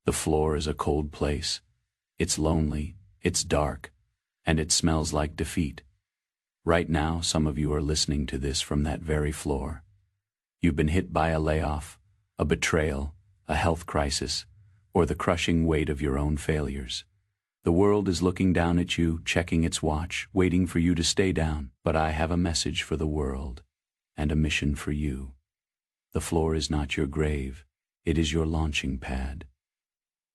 The floor is a cold place. It's lonely, it's dark, and it smells like defeat. Right now, some of you are listening to this from that very floor. You've been hit by a layoff, a betrayal, a health crisis, or the crushing weight of your own failures. The world is looking down at you, checking its watch, waiting for you to stay down. But I have a message for the world, and a mission for you. The floor is not your grave, it is your launching pad.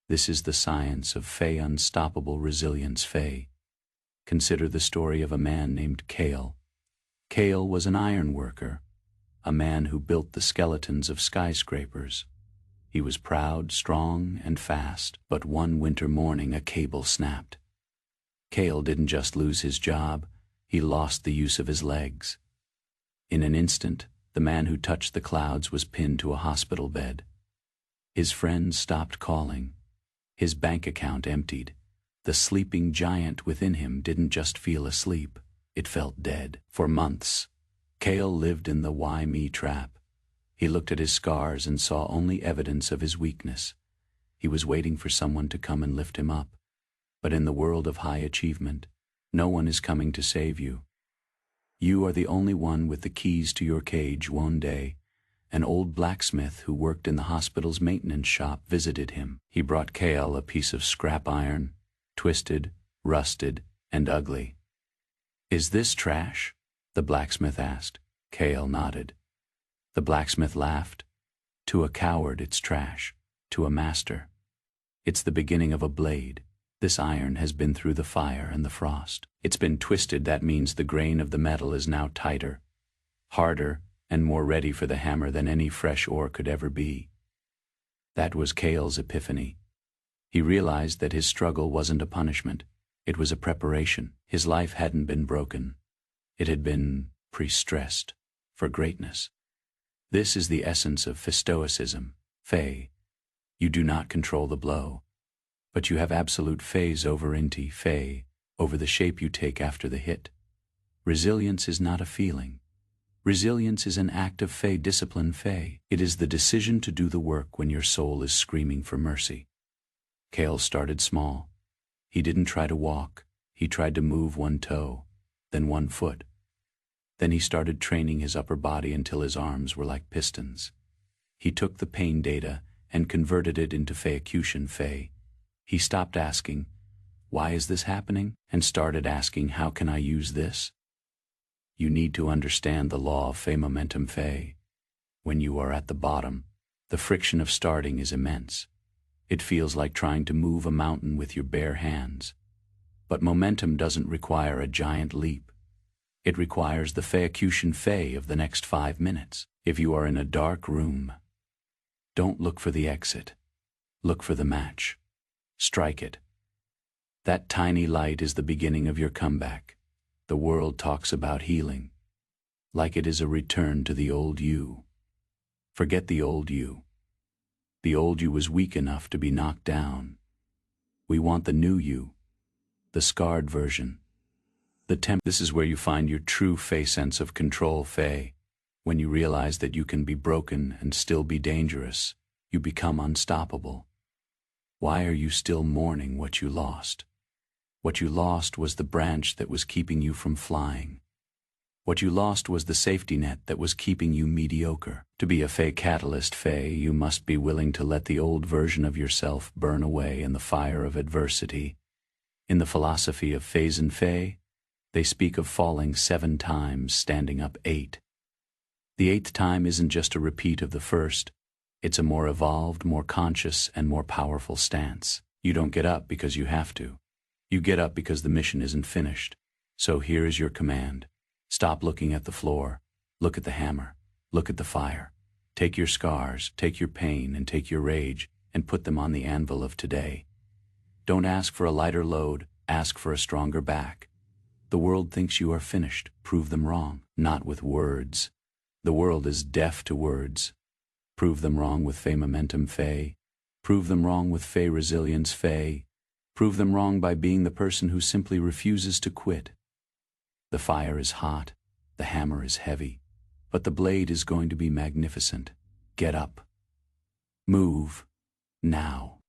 This is the science of Fey unstoppable resilience. Fey. Consider the story of a man named Cale. Cale was an iron worker, a man who built the skeletons of skyscrapers. He was proud, strong, and fast, but one winter morning a cable snapped. Cale didn't just lose his job, he lost the use of his legs. In an instant, the man who touched the clouds was pinned to a hospital bed. His friends stopped calling. His bank account emptied. The sleeping giant within him didn't just feel asleep, it felt dead. For months, Cale lived in the why me trap. He looked at his scars and saw only evidence of his weakness. He was waiting for someone to come and lift him up. But in the world of high achievement, no one is coming to save you. You are the only one with the keys to your cage. One day, an old blacksmith who worked in the hospital's maintenance shop visited him. He brought Cale a piece of scrap iron, twisted, rusted, and ugly. "Is this trash?" the blacksmith asked. Cale nodded. The blacksmith laughed. "To a coward it's trash, to a master. It's the beginning of a blade. This iron has been through the fire and the frost. It's been twisted, that means the grain of the metal is now tighter, harder, and more ready for the hammer than any fresh ore could ever be." That was Cale's epiphany. He realized that his struggle wasn't a punishment, it was a preparation. His life hadn't been broken. It had been pre-stressed for greatness. This is the essence of Stoicism. Fey. You do not control the blow, but you have absolute sovereignty. Fey, over the shape you take after the hit. Resilience is not a feeling. Resilience is an act of Fey discipline. Fey. It is the decision to do the work when your soul is screaming for mercy. Cale started small. He didn't try to walk. He tried to move one toe, then one foot. Then he started training his upper body until his arms were like pistons. He took the pain data and converted it into Feycution. Fey. He stopped asking, "Why is this happening?" and started asking, "How can I use this?" You need to understand the law of Fey momentum. Fey. When you are at the bottom, the friction of starting is immense. It feels like trying to move a mountain with your bare hands. But momentum doesn't require a giant leap. It requires the Feycution Fey of the next 5 minutes. If you are in a dark room, don't look for the exit. Look for the match. Strike it. That tiny light is the beginning of your comeback. The world talks about healing, like it is a return to the old you. Forget the old you. The old you was weak enough to be knocked down. We want the new you, the scarred version. This is where you find your true Fey sense of control. Fey. When you realize that you can be broken and still be dangerous, you become unstoppable. Why are you still mourning what you lost? What you lost was the branch that was keeping you from flying. What you lost was the safety net that was keeping you mediocre. To be a Fey catalyst, Fey, you must be willing to let the old version of yourself burn away in the fire of adversity. In the philosophy of Feys and Fey, they speak of falling 7 times, standing up 8. The 8th time isn't just a repeat of the first, it's a more evolved, more conscious, and more powerful stance. You don't get up because you have to. You get up because the mission isn't finished. So here is your command. Stop looking at the floor. Look at the hammer. Look at the fire. Take your scars, take your pain, and take your rage, and put them on the anvil of today. Don't ask for a lighter load, ask for a stronger back. The world thinks you are finished. Prove them wrong. Not with words. The world is deaf to words. Prove them wrong with Fey momentum. Fey. Prove them wrong with Fey resilience. Fey. Prove them wrong by being the person who simply refuses to quit. The fire is hot, the hammer is heavy, but the blade is going to be magnificent. Get up. Move. Now.